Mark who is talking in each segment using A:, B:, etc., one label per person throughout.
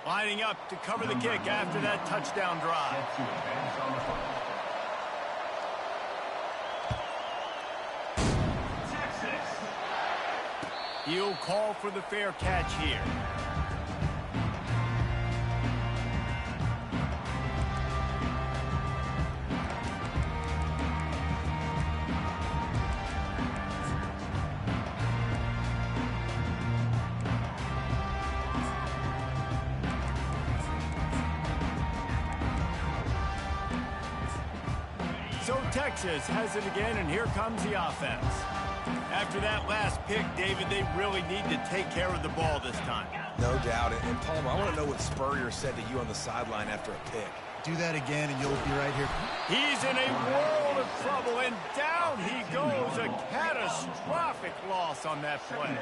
A: Lining up to cover the kick after that touchdown drive. He'll call for the fair catch here. So Texas has it again, and here comes the offense. After that last pick, David, they really need to take care of the ball this time.
B: No doubt. And Palmer, I want to know what Spurrier said to you on the sideline after a pick.
C: Do that again, and you'll be right here.
A: He's in a world of trouble, and down he goes. A catastrophic loss on that play.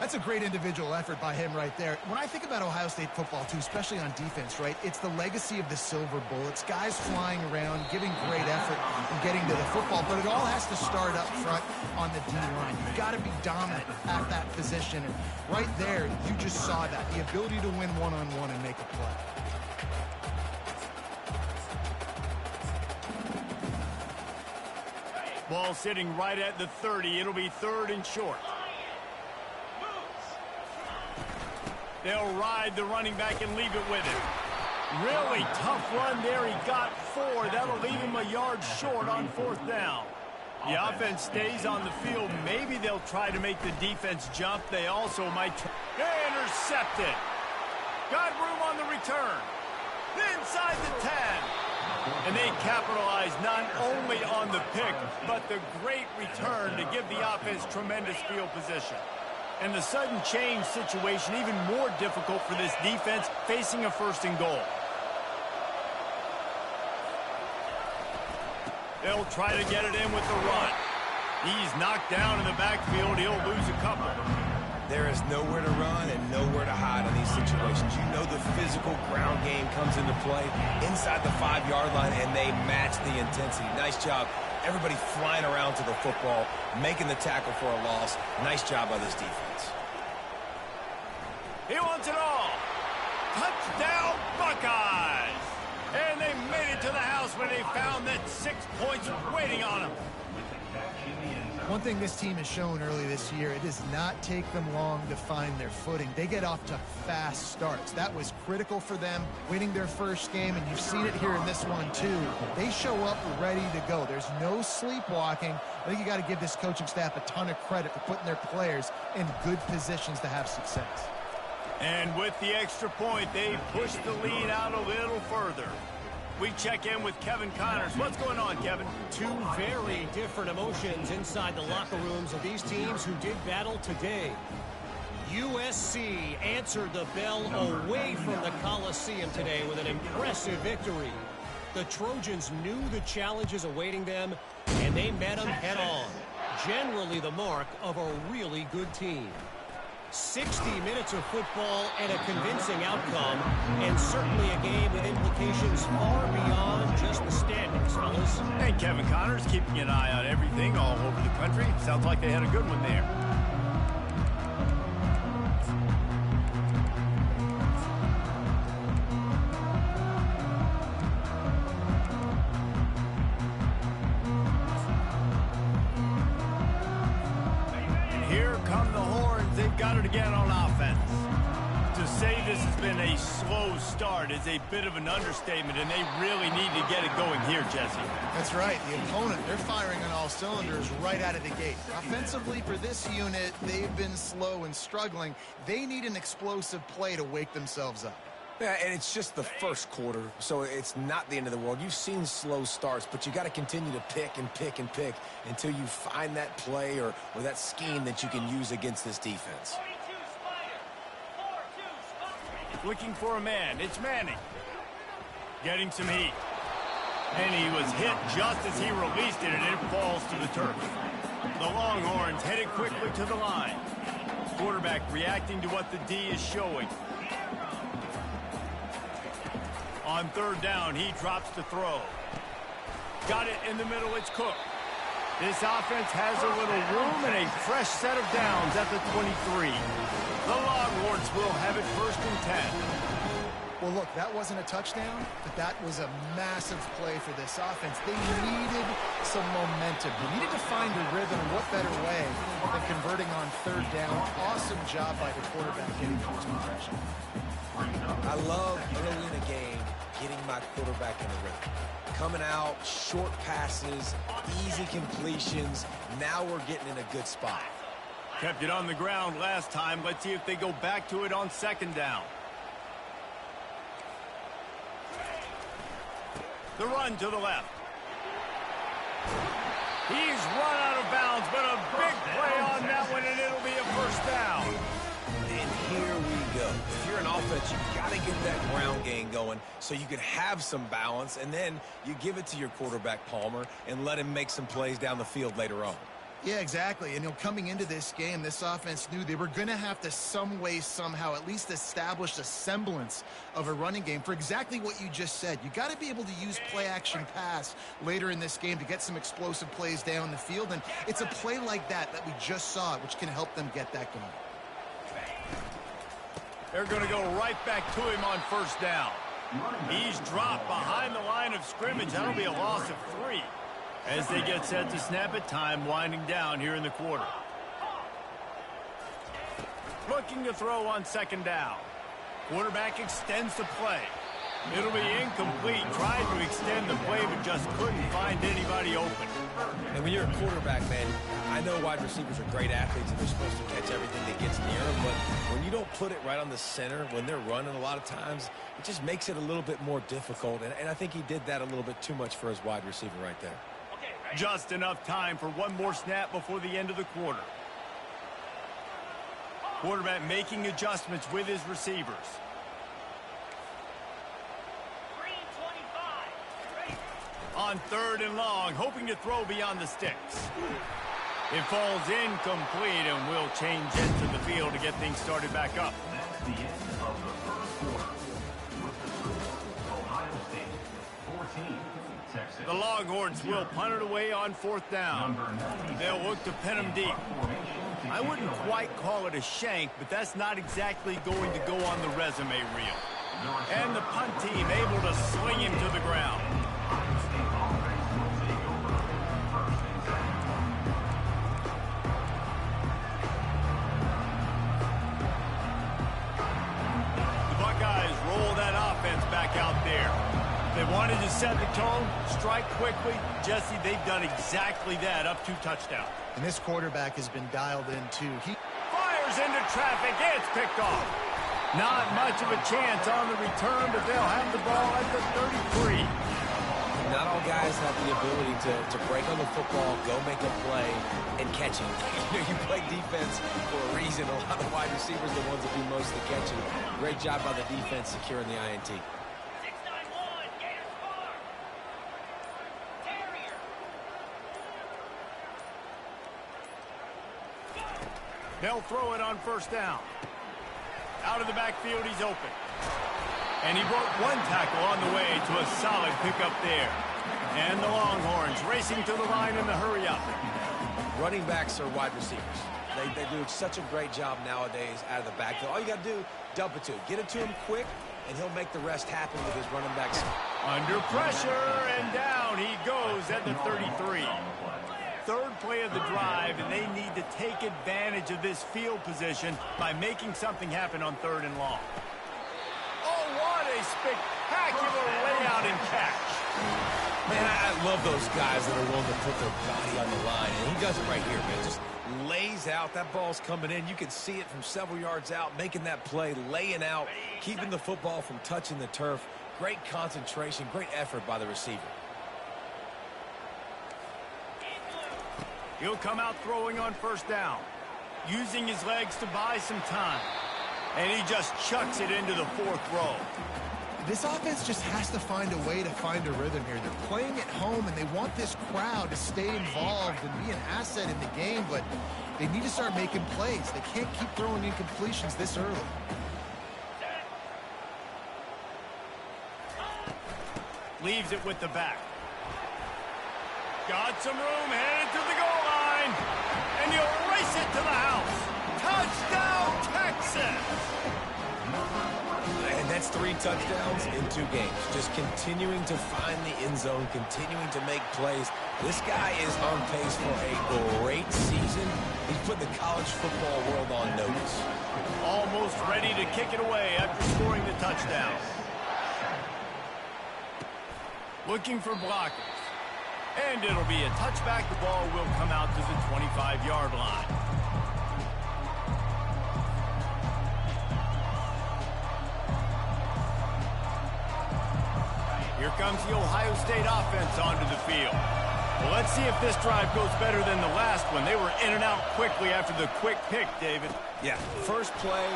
C: That's a great individual effort by him right there. When I think about Ohio State football, too, especially on defense, right, it's the legacy of the silver bullets, guys flying around, giving great effort and getting to the football, but it all has to start up front on the D-line. You've got to be dominant at that position, and right there, you just saw that, the ability to win one-on-one and make a play.
A: Ball sitting right at the 30. It'll be 3rd and short. They'll ride the running back and leave it with him. Really tough run there. He got 4. That'll leave him a yard short on 4th down. The offense stays on the field. Maybe they'll try to make the defense jump. They also might intercept it. Got room on the return. Inside the 10. And they capitalize not only on the pick, but the great return to give the offense tremendous field position. And the sudden change situation even more difficult for this defense facing a 1st and goal. They'll try to get it in with the run. He's knocked down in the backfield. He'll lose a couple.
B: There is nowhere to run and nowhere to hide in these situations. You know the physical ground game comes into play inside the 5-yard line, and they match the intensity. Nice job. Everybody flying around to the football, making the tackle for a loss. Nice job by this defense.
A: He wants it all. Touchdown, Buckeyes! And they made it to the house when they found that 6 points waiting on them.
C: One thing this team has shown early this year, it does not take them long to find their footing. They get off to fast starts. That was critical for them, winning their first game, and you've seen it here in this one too. They show up ready to go. There's no sleepwalking. I think you got to give this coaching staff a ton of credit for putting their players in good positions to have success.
A: And with the extra point, they push the lead out a little further. We check in with Kevin Connors. What's going on, Kevin?
D: Two very different emotions inside the locker rooms of these teams who did battle today. USC answered the bell away from the Coliseum today with an impressive victory. The Trojans knew the challenges awaiting them, and they met them head-on. Generally the mark of a really good team. 60 minutes of football and a convincing outcome, and certainly a game with implications far beyond just the standings, fellas.
A: Hey, Kevin Connors keeping an eye on everything all over the country. Sounds like they had a good one there. Got it again on offense. To say this has been a slow start is a bit of an understatement, and they really need to get it going here, Jesse.
C: That's right. The opponent, they're firing on all cylinders right out of the gate. Offensively, for this unit, they've been slow and struggling. They need an explosive play to wake themselves up.
B: Yeah, and it's just the first quarter, so it's not the end of the world. You've seen slow starts, but you got to continue to pick and pick and pick until you find that play or that scheme that you can use against this defense.
A: Looking for a man. It's Manning. Getting some heat. And he was hit just as he released it, and it falls to the turf. The Longhorns headed quickly to the line. Quarterback reacting to what the D is showing. On 3rd down, he drops to throw. Got it in the middle, it's Cook. This offense has a little room and a fresh set of downs at the 23. The Longhorns will have it 1st and 10.
C: Well, look, that wasn't a touchdown, but that was a massive play for this offense. They needed some momentum. They needed to find a rhythm. What better way than converting on 3rd down? Awesome job by the quarterback getting those progression.
B: I love early in a game getting my quarterback in a rhythm. Coming out, short passes, easy completions. Now we're getting in a good spot.
A: Kept it on the ground last time. Let's see if they go back to it on 2nd down. The run to the left. He's run out of bounds, but a big play on that one, and it'll be a 1st down.
B: And here we go. If you're an offense, you've got to get that ground game going so you can have some balance, and then you give it to your quarterback, Palmer, and let him make some plays down the field later on.
C: Yeah, exactly. And, coming into this game, this offense knew they were going to have to some way, somehow, at least establish a semblance of a running game for exactly what you just said. You got to be able to use play-action pass later in this game to get some explosive plays down the field. And it's a play like that we just saw, which can help them get that going.
A: They're going to go right back to him on 1st down. He's dropped behind the line of scrimmage. That'll be a loss of 3. As they get set to snap it, time winding down here in the quarter. Looking to throw on 2nd down. Quarterback extends the play. It'll be incomplete. Tried to extend the play, but just couldn't find anybody open.
B: And when you're a quarterback, man, I know wide receivers are great athletes and they're supposed to catch everything that gets near them, but when you don't put it right on the center, when they're running a lot of times, it just makes it a little bit more difficult. And I think he did that a little bit too much for his wide receiver right there.
A: Just enough time for one more snap before the end of the quarter. Quarterback making adjustments with his receivers. On 3rd and long, hoping to throw beyond the sticks. It falls incomplete, and will change into the field to get things started back up.
E: That's the end of the 1st quarter. With the score, Ohio State 14.
A: The Longhorns will punt it away on 4th down. They'll look to pin them deep. I wouldn't quite call it a shank, but that's not exactly going to go on the resume reel. And the punt team able to sling him to the ground. The Buckeyes roll that offense back out there. They wanted to set the tone, strike quickly. Jesse, they've done exactly that, up 2 touchdowns.
C: And this quarterback has been dialed in, too. He
A: fires into traffic. It's picked off. Not much of a chance on the return, but they'll have the ball at the 33.
B: Not all guys have the ability to break on the football, go make a play, and catch it. You play defense for a reason. A lot of wide receivers are the ones that do most of the catching. Great job by the defense securing the INT.
A: They'll throw it on 1st down. Out of the backfield, he's open. And he broke one tackle on the way to a solid pickup there. And the Longhorns racing to the line in the hurry-up.
B: Running backs are wide receivers. They do such a great job nowadays out of the backfield. All you got to do, dump it to him. Get it to him quick, and he'll make the rest happen with his running backs.
A: Under pressure, and down he goes at the 33. 3rd play of the drive, and they need to take advantage of this field position by making something happen on 3rd and long. Oh, what a spectacular layout and catch.
B: Man, I love those guys that are willing to put their body on the line, and he does it right here, man. Just lays out. That ball's coming in. You can see it from several yards out, making that play, laying out, keeping the football from touching the turf. Great concentration, great effort by the receiver.
A: He'll come out throwing on 1st down, using his legs to buy some time. And he just chucks it into the 4th row.
C: This offense just has to find a way to find a rhythm here. They're playing at home, and they want this crowd to stay involved and be an asset in the game, but they need to start making plays. They can't keep throwing incompletions this early.
A: Leaves it with the back. Got some room, headed to the goal line. And he'll race it to the house. Touchdown, Texas!
B: And that's 3 touchdowns in 2 games. Just continuing to find the end zone, continuing to make plays. This guy is on pace for a great season. He's put the college football world on notice.
A: Almost ready to kick it away after scoring the touchdown. Looking for blockers. And it'll be a touchback. The ball will come out to the 25-yard line. Here comes the Ohio State offense onto the field. Well, let's see if this drive goes better than the last one. They were in and out quickly after the quick pick, David.
B: Yeah, first play,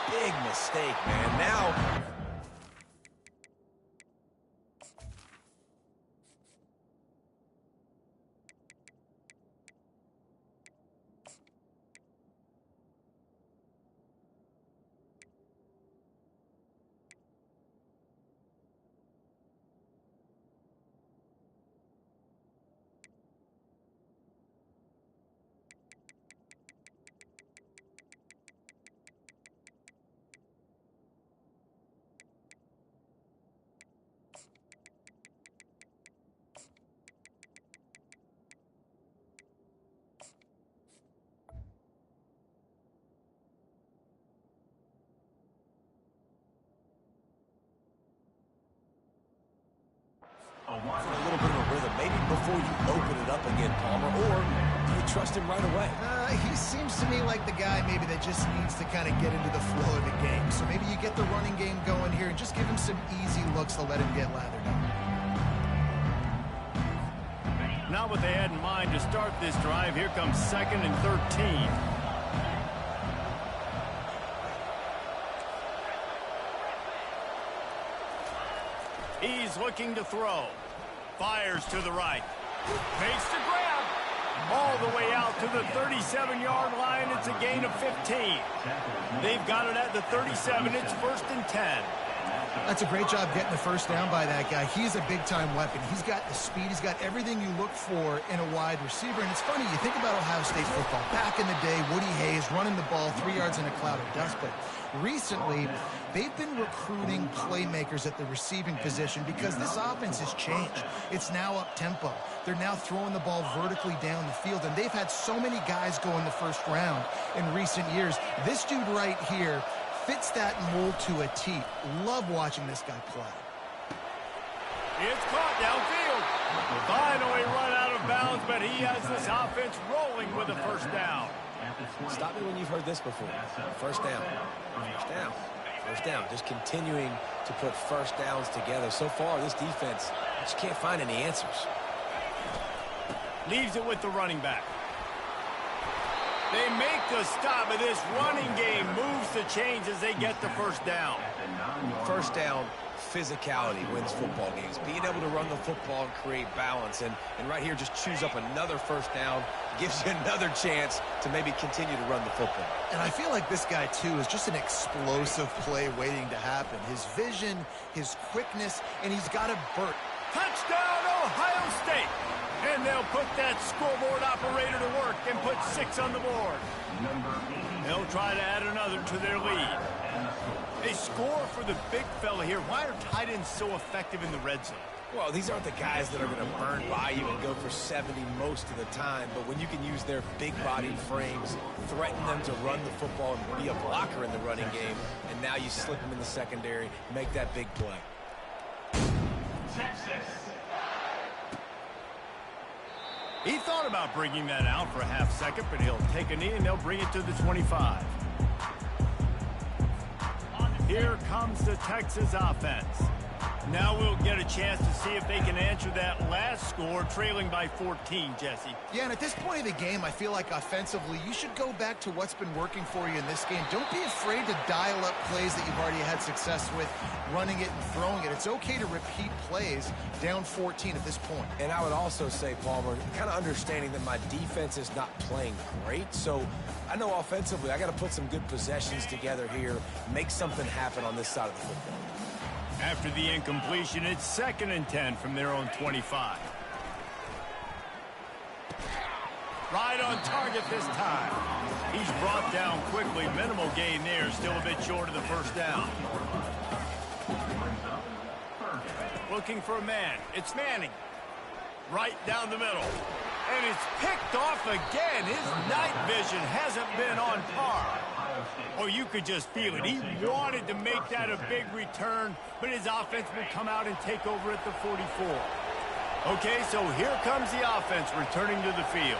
B: big mistake, man. Now...
E: A
B: a little bit of a rhythm, maybe before you open it up again, Palmer, or do you trust him right away?
C: He seems to me like the guy maybe that just needs to kind of get into the flow of the game. So maybe you get the running game going here and just give him some easy looks to let him get lathered up.
A: Not what they had in mind to start this drive. Here comes 2nd and 13. He's looking to throw. Fires to the right. Makes the grab. All the way out to the 37-yard line. It's a gain of 15. They've got it at the 37. It's 1st and 10.
C: That's a great job getting the first down by that guy. He's a big-time weapon. He's got the speed. He's got everything you look for in a wide receiver. And it's funny, you think about Ohio State football. Back in the day, Woody Hayes running the ball 3 yards in a cloud of dust. But recently, they've been recruiting playmakers at the receiving position because this offense has changed. It's now up-tempo. They're now throwing the ball vertically down the field. And they've had so many guys go in the first round in recent years. This dude right here fits that mold to a T. Love watching this guy play.
A: It's caught downfield. Finally run out of bounds, but he has this offense rolling with a first down.
B: Stop me when you've heard this before. First down. First down. First down. Just continuing to put first downs together. So far, this defense just can't find any answers.
A: Leaves it with the running back. They make the stop, but this running game moves the chains as they get the first down.
B: First down, physicality wins football games. Being able to run the football and create balance. And right here, just choose up another first down. Gives you another chance to maybe continue to run the football.
C: And I feel like this guy, too, is just an explosive play waiting to happen. His vision, his quickness, and he's got a burst.
A: Touchdown, Ohio State! And they'll put that scoreboard operator to work and put 6 on the board. They'll try to add another to their lead. They score for the big fella here. Why are tight ends so effective in the red zone?
B: Well, these aren't the guys that are going to burn by you and go for 70 most of the time. But when you can use their big-bodied frames, threaten them to run the football and be a blocker in the running game, and now you slip them in the secondary, make that big play.
E: Texas.
A: He thought about bringing that out for a half second, but he'll take a knee and they'll bring it to the 25. Here comes the Texas offense. Now we'll get a chance to see if they can answer that last score, trailing by 14, Jesse.
C: Yeah, and at this point of the game, I feel like offensively, you should go back to what's been working for you in this game. Don't be afraid to dial up plays that you've already had success with, running it and throwing it. It's okay to repeat plays down 14 at this point.
B: And I would also say, Palmer, kind of understanding that my defense is not playing great, so I know offensively I got to put some good possessions together here, make something happen on this side of the football.
A: After the incompletion, it's 2nd and 10 from their own 25. Right on target this time. He's brought down quickly. Minimal gain there. Still a bit short of the first down. Looking for a man. It's Manning. Right down the middle. And it's picked off again. His night vision hasn't been on par. Oh, you could just feel it. He wanted to make that a big return, but his offense will come out and take over at the 44. Okay, so here comes the offense returning to the field.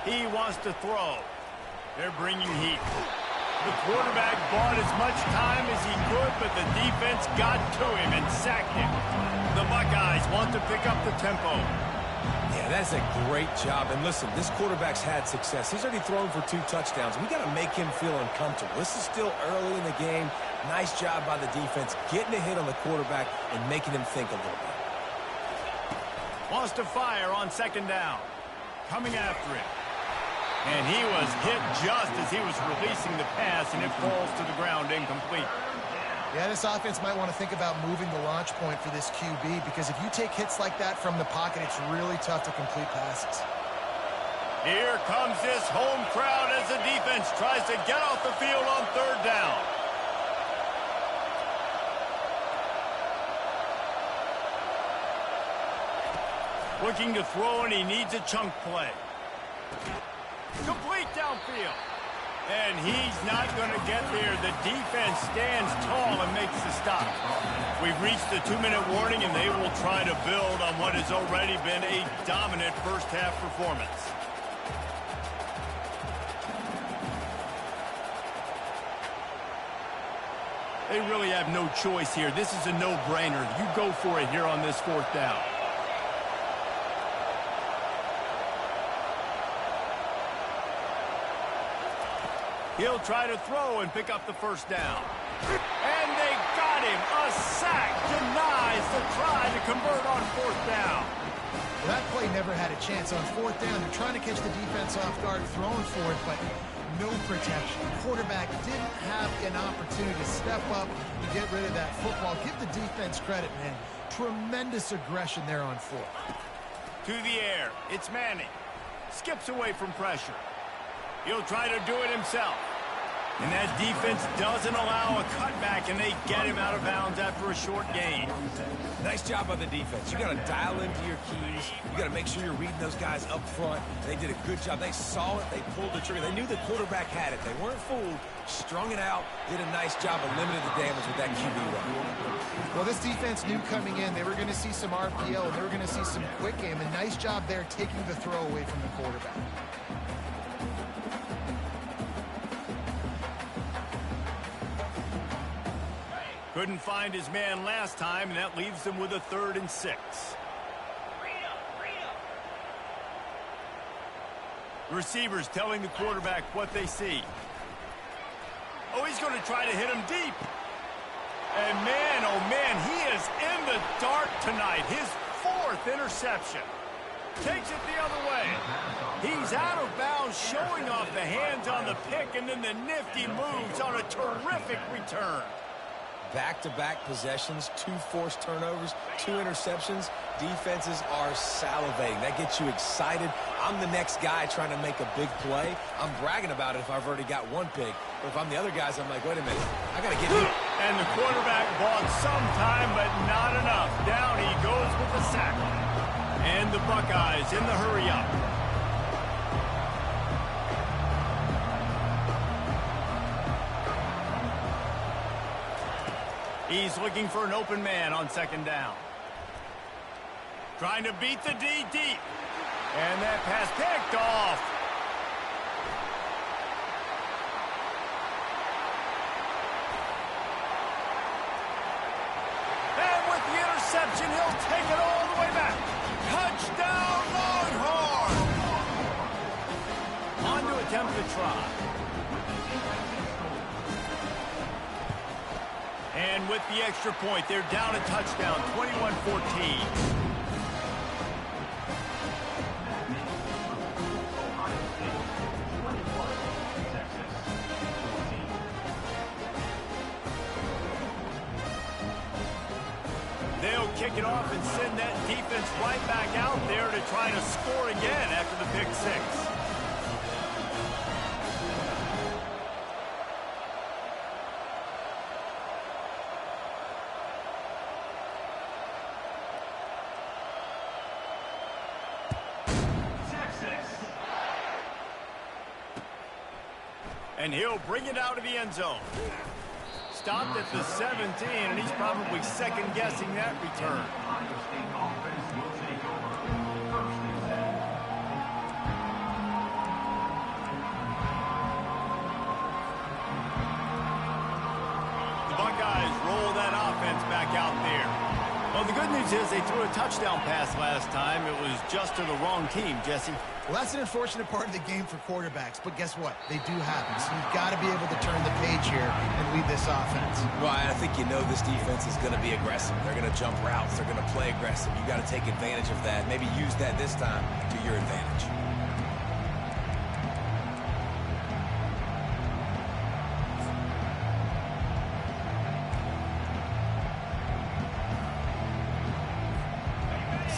A: He wants to throw. They're bringing heat. The quarterback bought as much time as he could, but the defense got to him and sacked him. The Buckeyes want to pick up the tempo.
B: Yeah, that's a great job. And listen, this quarterback's had success. He's already thrown for 2 touchdowns. We got to make him feel uncomfortable. This is still early in the game. Nice job by the defense, getting a hit on the quarterback and making him think a little bit.
A: Wants to fire on second down. Coming after him. And he was hit just as he was releasing the pass, and it falls to the ground incomplete.
C: Yeah, this offense might want to think about moving the launch point for this QB, because if you take hits like that from the pocket, it's really tough to complete passes.
A: Here comes this home crowd as the defense tries to get off the field on third down. Looking to throw, and he needs a chunk play. Complete downfield. And he's not going to get there. The defense stands tall and makes the stop. We've reached the 2-minute warning, and they will try to build on what has already been a dominant first-half performance. They really have no choice here. This is a no-brainer. You go for it here on this fourth down. He'll try to throw and pick up the first down. And they got him. A sack denies the try to convert on fourth down.
C: Well, that play never had a chance. On fourth down, they're trying to catch the defense off guard, throwing for it, but no protection. The quarterback didn't have an opportunity to step up and get rid of that football. Give the defense credit, man. Tremendous aggression there on fourth.
A: To the air. It's Manning. Skips away from pressure. He'll try to do it himself. And that defense doesn't allow a cutback, and they get him out of bounds after a short gain.
B: Nice job by the defense. You got to dial into your keys. You got to make sure you're reading those guys up front. They did a good job. They saw it. They pulled the trigger. They knew the quarterback had it. They weren't fooled. Strung it out. Did a nice job of limiting the damage with that QB run.
C: Well, this defense knew coming in they were going to see some RPO. They were going to see some quick game. A nice job there taking the throw away from the quarterback.
A: Couldn't find his man last time, and that leaves them with a 3rd and 6. Receivers telling the quarterback what they see. Oh, he's going to try to hit him deep. And man, oh man, he is in the dark tonight. His 4th interception. Takes it the other way. He's out of bounds, showing off the hands on the pick, and then the nifty moves on a terrific return.
B: Back-to-back possessions, 2 forced turnovers, 2 interceptions. Defenses are salivating. That gets you excited. I'm the next guy trying to make a big play. I'm bragging about it if I've already got 1 pick. But if I'm the other guys, I'm like, wait a minute, I got to get him.
A: And the quarterback bought some time, but not enough. Down he goes with the sack. And the Buckeyes in the hurry-up. He's looking for an open man on second down. Trying to beat the D deep. And that pass picked off. And with the interception, he'll take it all the way back. Touchdown, Longhorn! On to attempt the try. And with the extra point, they're down a touchdown, 21-14. They'll kick it off and send that defense right back out there to try to score again after the pick six. And he'll bring it out of the end zone. Stopped at the 17, and he's probably second-guessing that return. The Buckeyes roll that offense back out there. Well, the good news is they threw a touchdown pass last time. It was just to the wrong team, Jesse.
C: Well, that's an unfortunate part of the game for quarterbacks, but guess what? They do happen, so you've got to be able to turn the page here and lead this offense.
B: Well, I think you know this defense is going to be aggressive. They're going to jump routes. They're going to play aggressive. You got to take advantage of that. Maybe use that this time to your advantage.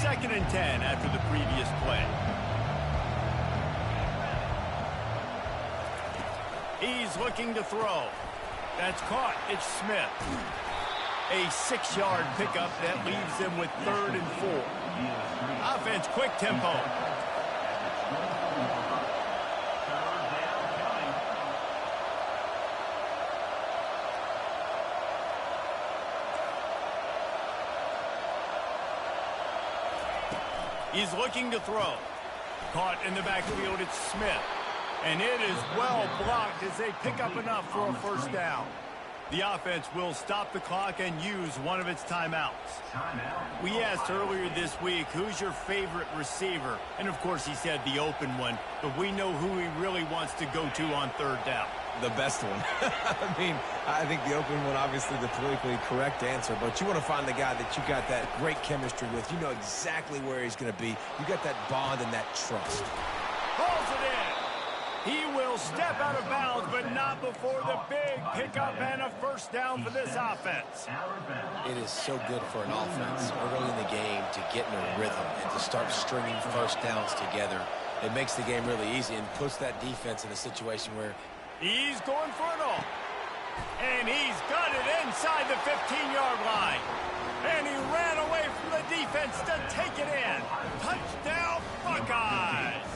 A: Second and 10 after the previous play. He's looking to throw. That's caught. It's Smith. A 6-yard pickup that leaves them with 3rd and 4. Offense, quick tempo. He's looking to throw. Caught in the backfield, it's Smith. And it is well blocked as they pick up enough for a first down. The offense will stop the clock and use one of its timeouts. We asked earlier this week, who's your favorite receiver? And, of course, he said the open one. But we know who he really wants to go to on 3rd down.
B: The best one. I mean, I think the open one, obviously the politically correct answer, but you want to find the guy that you got that great chemistry with. You know exactly where he's going to be. You got that bond and that trust.
A: Pulls it in. He will step out of bounds, but not before the big pickup and a first down for this offense.
B: It is so good for an offense early in the game to get in a rhythm and to start stringing first downs together. It makes the game really easy and puts that defense in a situation where
A: he's going for it all. And he's got it inside the 15-yard line. And he ran away from the defense to take it in. Touchdown, Buckeyes.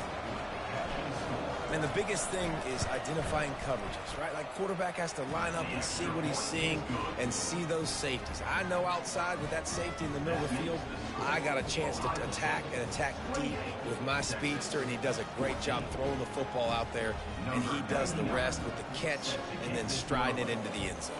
B: And the biggest thing is identifying coverages, right? Like, quarterback has to line up and see what he's seeing and see those safeties. I know outside with that safety in the middle of the field, I got a chance to attack and attack deep with my speedster, and he does a great job throwing the football out there, and he does the rest with the catch and then striding it into the end zone.